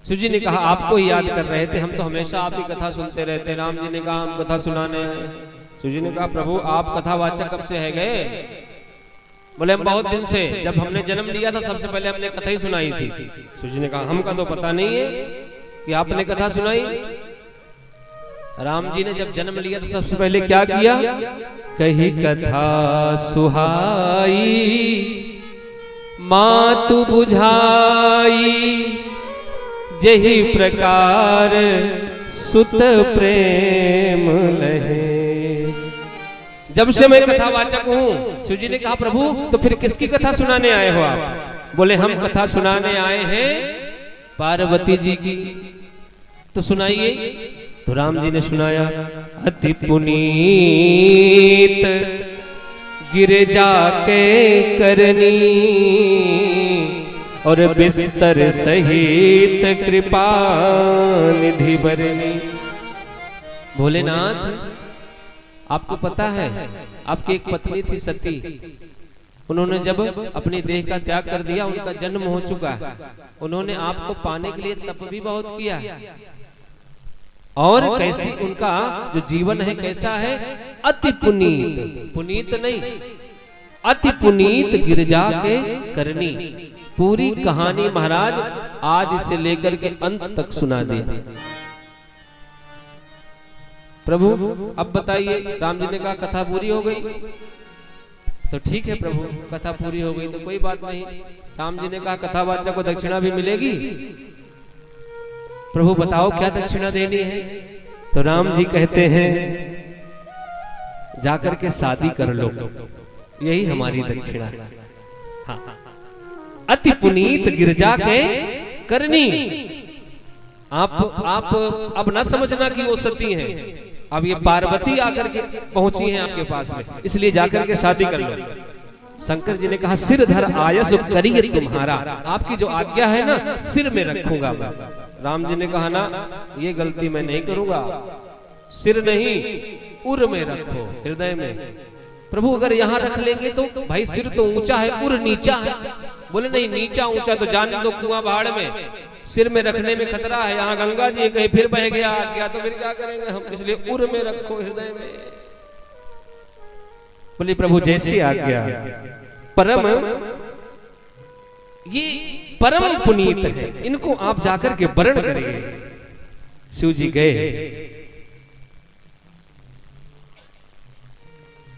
शिव जी ने कहा आपको ही याद कर रहे थे, हम तो हमेशा आपकी कथा सुनते रहते। राम जी ने कहा हम कथा सुनाने आए। शिव जी ने कहा प्रभु आप कथावाचक कब से है गए? बोले हम बहुत दिन से, जब हमने जन्म लिया था सबसे पहले हमने कथा ही सुनाई थी। शिव जी ने कहा हमका तो पता नहीं है कि आपने कथा सुनाई। राम जी ने जब जन्म लिया तो सबसे पहले क्या किया? कही कथा सुहाई मातु बुझाई, जही प्रकार सुत प्रेम लहे। जब से मैं कथावाचक हूं। शिव जी ने कहा प्रभु तो फिर किसकी कथा सुनाने आए हो आप? बोले हम कथा सुनाने आए हैं पार्वती जी की। तो सुनाइए। तो राम जी ने सुनाया अति पुनीत गिरजा के करनी, और बिस्तर सहित कृपा निधि बरनी। भोलेनाथ आपको पता है आपकी एक पत्नी थी सती, उन्होंने जब अपनी देह का त्याग कर दिया उनका जन्म हो चुका है। उन्होंने आपको पाने के लिए तप भी बहुत किया, और कैसी उनका जो जीवन है कैसा है? अति पुनीत, पुनीत नहीं अति पुनीत गिरजा के करनी। पूरी कहानी महाराज आदि से लेकर के अंत तक सुना दिया। प्रभु अब बताइए, राम जी ने कहा कथा पूरी हो गई। तो ठीक है प्रभु कथा पूरी हो गई तो कोई बात नहीं। राम जी ने कहा कथावाचक को दक्षिणा भी मिलेगी। प्रभु बताओ क्या दक्षिणा देनी है? तो राम जी कहते हैं जाकर के शादी कर लो, यही हमारी दक्षिणा है। हाँ। अति पुनीत गिरजा के करनी। आप अब ना समझना कि वो सती हैं, अब ये पार्वती आकर के पहुंची हैं आपके पास में, इसलिए जाकर के शादी कर लो। शंकर जी ने कहा सिर धर आयस करिए तुम्हारा, आपकी जो आज्ञा है ना सिर में रखूंगा मैं। राम जी ने कहा ना ये गलती मैं नहीं करूंगा, सिर नहीं उर में रखो, हृदय में। प्रभु अगर यहाँ रख लेंगे तो भाई सिर तो ऊंचा है उर नीचा है। बोले नहीं नीचा ऊंचा तो जाने दो कुआं पहाड़ में, सिर में रखने में खतरा है। यहाँ गंगा जी कहीं फिर बह गया तो फिर क्या करेंगे हम, इसलिए उर में रखो हृदय में। बोले प्रभु जैसी आज्ञा। परम ये परम पुनीत है, इनको आप जाकर के वरण करिए। शिव जी गए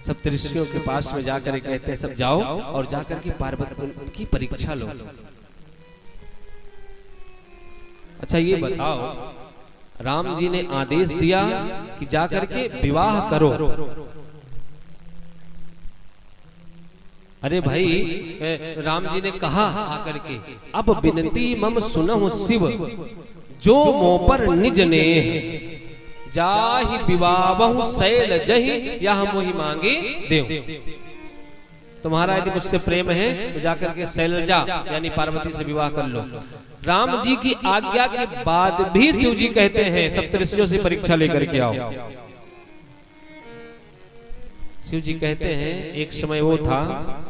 सप्तऋषियों के पास में जाकर कहते हैं सब जाओ और जाकर के पार्वती की परीक्षा लो। अच्छा ये बताओ राम जी ने आदेश दिया कि जाकर के विवाह करो। अरे भाई राम जी ने कहा आकर के अब विनती मम सुनहु शिव, जो मोह पर निज नेह, जाहि विवाहु शैल जहि यह मोहि मांगे देव। तुम्हारा यदि मुझसे प्रेम है तो जाकर के शैलजा यानी पार्वती से विवाह कर लो। राम जी की आज्ञा के बाद भी शिव जी कहते हैं सप्तऋषियों से परीक्षा लेकर के आओ। शिव जी कहते हैं एक समय वो था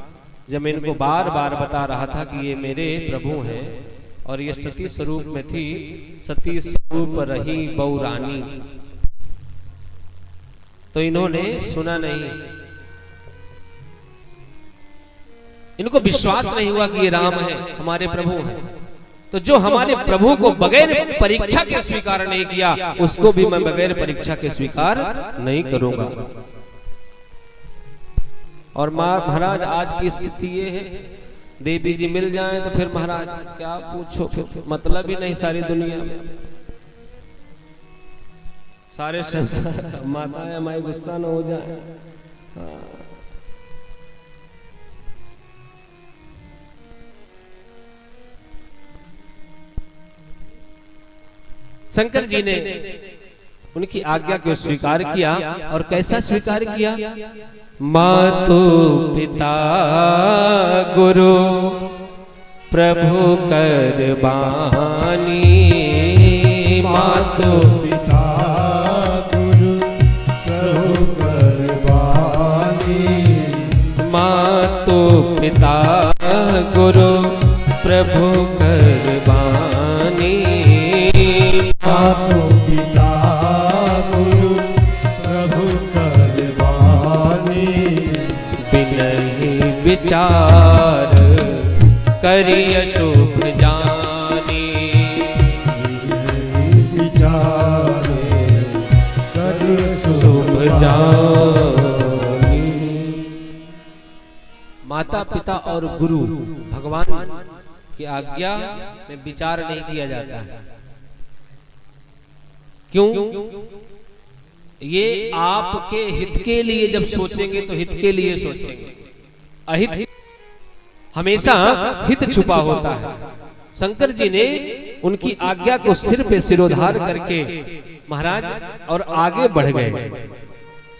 जब मैं इनको बार बार बता रहा था कि ये मेरे प्रभु हैं और ये सती स्वरूप में थी, सती स्वरूप रही बहुरानी। तो इन्होंने सुना नहीं, इनको विश्वास नहीं हुआ कि ये राम है हमारे प्रभु हैं। तो जो हमारे प्रभु को बगैर परीक्षा के स्वीकार नहीं किया उसको भी मैं बगैर परीक्षा के स्वीकार नहीं करूंगा। और महाराज आज की स्थिति ये है देवी जी मिल जाएं तो फिर महाराज क्या पूछो, फिर मतलब ही नहीं सारी दुनिया में, सारे संसार माता है हमारी गुस्सा न हो जाए। हाँ। शंकर जी ने उनकी आज्ञा को स्वीकार किया और कैसा स्वीकार किया? मातो पिता गुरु प्रभु कर बानी, मातो पिता गुरु प्रभु कर बानी, मातो पिता गुरु प्रभु कर बानी, विचार करिय शुभ जानी। विचारे करिय शुभ जानी। माता पिता और गुरु भगवान की आज्ञा में विचार नहीं किया जाता है। क्यों? ये आपके हित के लिए जब सोचेंगे तो हित के लिए सोचेंगे, अहित हमेशा हित छुपा होता है। शंकर जी ने उनकी आज्ञा को सिर पे सिरोधार करके महाराज और आगे बढ़ गए।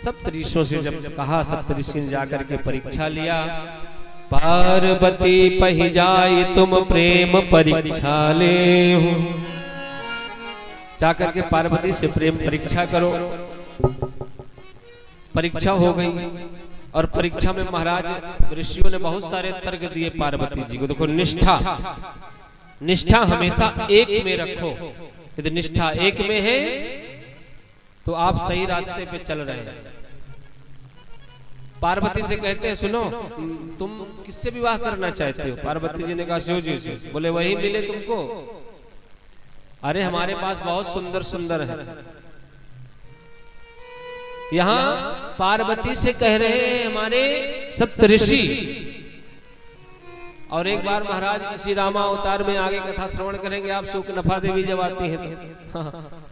सप्तऋषियों से जब कहा, सप्तऋषि ने जाकर के परीक्षा लिया, पार्वती पहि जाय तुम प्रेम परीक्षा ले। जाकर के पार्वती से प्रेम परीक्षा करो। परीक्षा हो गई और परीक्षा में महाराज ऋषियों ने बहुत सारे तर्क दिए पार्वती जी को। देखो, निष्ठा, निष्ठा हमेशा एक में रखो। यदि निष्ठा एक में है तो आप सही रास्ते पे चल रहे हैं। पार्वती से कहते हैं, सुनो तुम किससे विवाह करना चाहते हो? पार्वती जी ने कहा, शिव जी से। बोले वही मिले तुमको? अरे हमारे पास बहुत सुंदर सुंदर है। यहाँ पार्वती से कह रहे हैं हमारे सप्तऋषि। और एक बार महाराज श्री रामा अवतार में आगे कथा श्रवण करेंगे आप, सुकनफा देवी जब आती है तो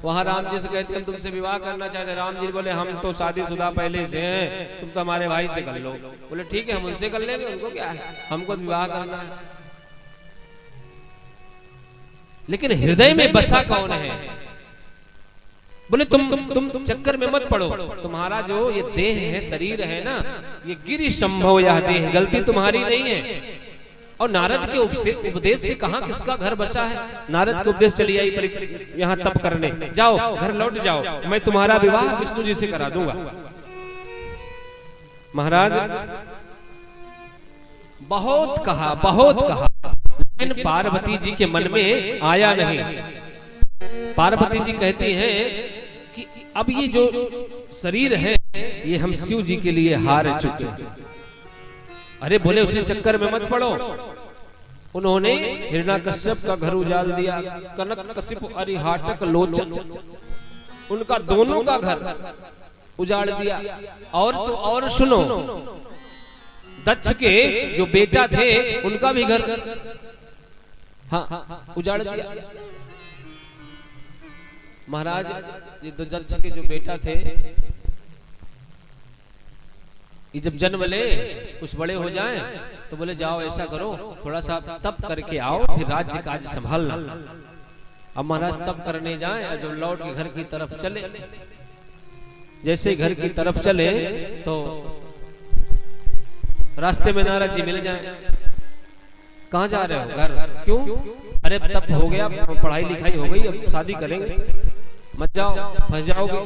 वहां राम जी से कहते हैं तुमसे विवाह करना चाहते हैं। राम जी बोले हम तो शादीशुदा पहले से हैं, तुम तो हमारे भाई से कर लो। बोले ठीक है, हम उनसे कर लेंगे, उनको क्या है, हमको विवाह करना है। लेकिन हृदय में बसा कौन है? बोले तुम चक्कर में मत पड़ो। तुम्हारा जो ये देह है, शरीर है ना, ये गिरि संभव यह देह, गलती तुम्हारी नहीं है। और नारद के उपदेश से कहां किसका घर बसा है? नारद के उपदेश चली आई यहाँ तप करने, जाओ घर लौट जाओ, मैं तुम्हारा विवाह विष्णु जी से करा दूंगा। महाराज बहुत कहा, बहुत कहा, लेकिन पार्वती जी के मन में आया नहीं। पार्वती जी कहती हैं कि अब ये जो शरीर है ये हम शिव जी के लिए हार चुके हैं। अरे बोले उसे चक्कर में मत पड़ो। उन्होंने हिरण्यकश्यप का घर उजाड़ दिया, कनकशिप अरिहाटक लोचन, उनका दोनों का घर उजाड़ दिया। और तो और सुनो, दक्ष के जो बेटा थे उनका भी घर हाँ उजाड़ दिया। महाराज ये तो दक्ष के जो बेटा थे, ये जब जन्म ले कुछ बड़े हो जाएं तो बोले जाओ ऐसा करो, थोड़ा सा तप करके आओ, फिर राज्य काज संभालना। अब महाराज तप करने जाएं और जब लौट के घर की तरफ चले, जैसे घर की तरफ चले तो रास्ते में नारद जी मिल जाएं। कहाँ जा रहे हो? घर। क्यों? अरे तप हो गया, पढ़ाई लिखाई हो गई, अब शादी करेंगे, मत जाओ, फंस जाओगे।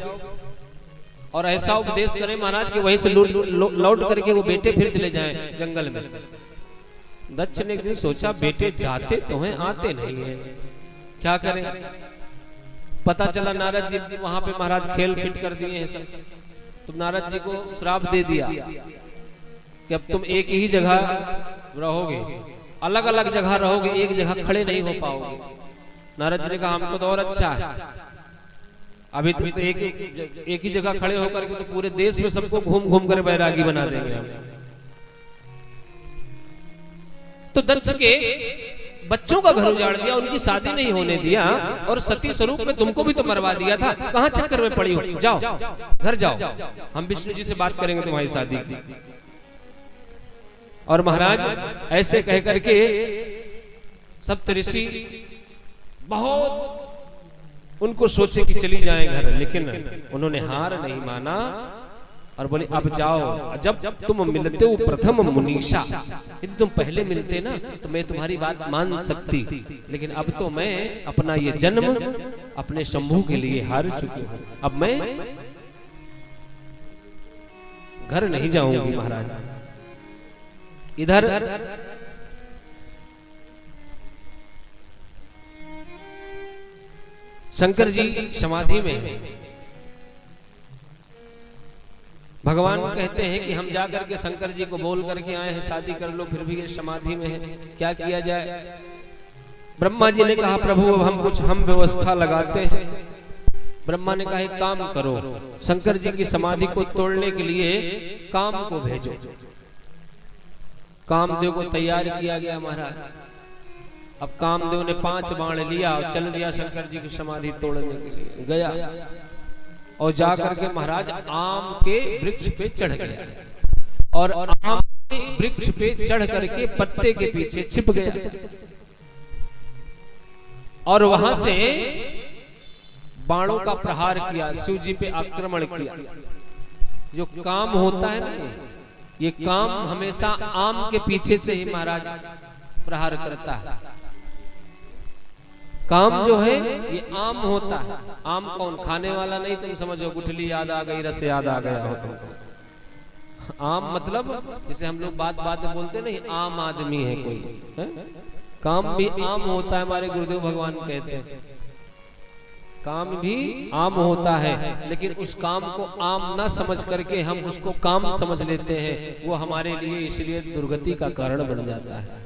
और ऐसा उपदेश करें महाराज कि वहीं से लौट करके वो बेटे फिर चले जाएं जंगल में। दक्ष ने एक दिन सोचा बेटे जाते तो हैं, आते नहीं है, क्या करें? पता चला नारद जी वहां पे महाराज खेल फिट कर दिए हैं सब। तो नारद जी को श्राप दे दिया कि अब तुम एक ही जगह रहोगे, अलग अलग जगह रहोगे, एक जगह खड़े नहीं हो पाओगे। नारद जी ने कहा हमको तो और अच्छा है, अभी तो एक ही जगह खड़े होकर के तो पूरे देश में सबको घूम घूम कर बैरागी बना देंगे हम। तो दक्ष के बच्चों का घर उजाड़ दिया, उनकी शादी नहीं होने दिया, और सती स्वरूप में तुमको भी तो मरवा दिया था। कहां चक्कर में पड़ी हो? जाओ घर जाओ, हम विष्णु जी से बात करेंगे तुम्हारी शादी की। और महाराज ऐसे कह करके सप्तऋषि बहुत उनको सोचे कि चली जाएं घर, लेकिन उन्होंने हार नहीं माना और बोले अब जाओ। जब तुम मिलते हो प्रथम मुनीषा, यदि तुम पहले मिलते ना तो मैं तुम्हारी बात मान सकती, लेकिन अब तो मैं अपना ये जन्म अपने शंभू के लिए हार चुकी हूं, अब मैं घर नहीं जाऊंगी। महाराज इधर शंकर जी समाधि में, भगवान कहते हैं कि हम जाकर के शंकर जी को बोल करके आए हैं शादी कर लो, फिर भी ये समाधि में है, क्या किया जाए। ब्रह्मा जी ने कहा प्रभु अब हम व्यवस्था लगाते हैं। ब्रह्मा ने कहा एक काम करो, शंकर जी की समाधि को तोड़ने के लिए काम को भेजो। कामदेव को तैयार किया गया महाराज। अब कामदेव ने 5 बाण लिया और चल दिया शंकर जी की समाधि तोड़ने के लिए। गया और जाकर के महाराज आम के वृक्ष पे चढ़ गया और आम के वृक्ष पे चढ़ करके पत्ते के पीछे छिप गया और वहां से बाणों का प्रहार किया, शिव जी पे आक्रमण किया। जो काम होता है ना, ये काम हमेशा आम के पीछे से ही महाराज प्रहार करता है। काम जो है ये आम होता है। आम कौन? खाने वाला नहीं, तुम समझो गुठली याद आ गई, रस याद आ गया हो तुमको। आम मतलब जैसे हम लोग बात में बोलते नहीं, आम आदमी है कोई है? काम भी आम होता है, हमारे गुरुदेव भगवान कहते हैं काम भी आम होता है, लेकिन उस काम को आम ना समझ करके हम उसको काम समझ लेते हैं, वो हमारे लिए इसलिए दुर्गति का कारण बन जाता है।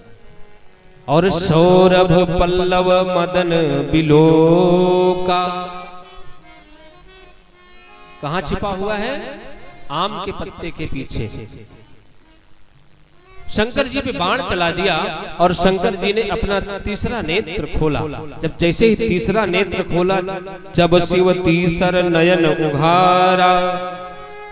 और सौरभ पल्लव मदन बिलोका कहां छिपा हुआ है? आम के पत्ते के पीछे। शंकर जी पे बाण चला दिया और शंकर जी ने अपना तीसरा नेत्र खोला। जब जैसे ही तीसरा नेत्र खोला, जब शिव तीसर नयन उघारा,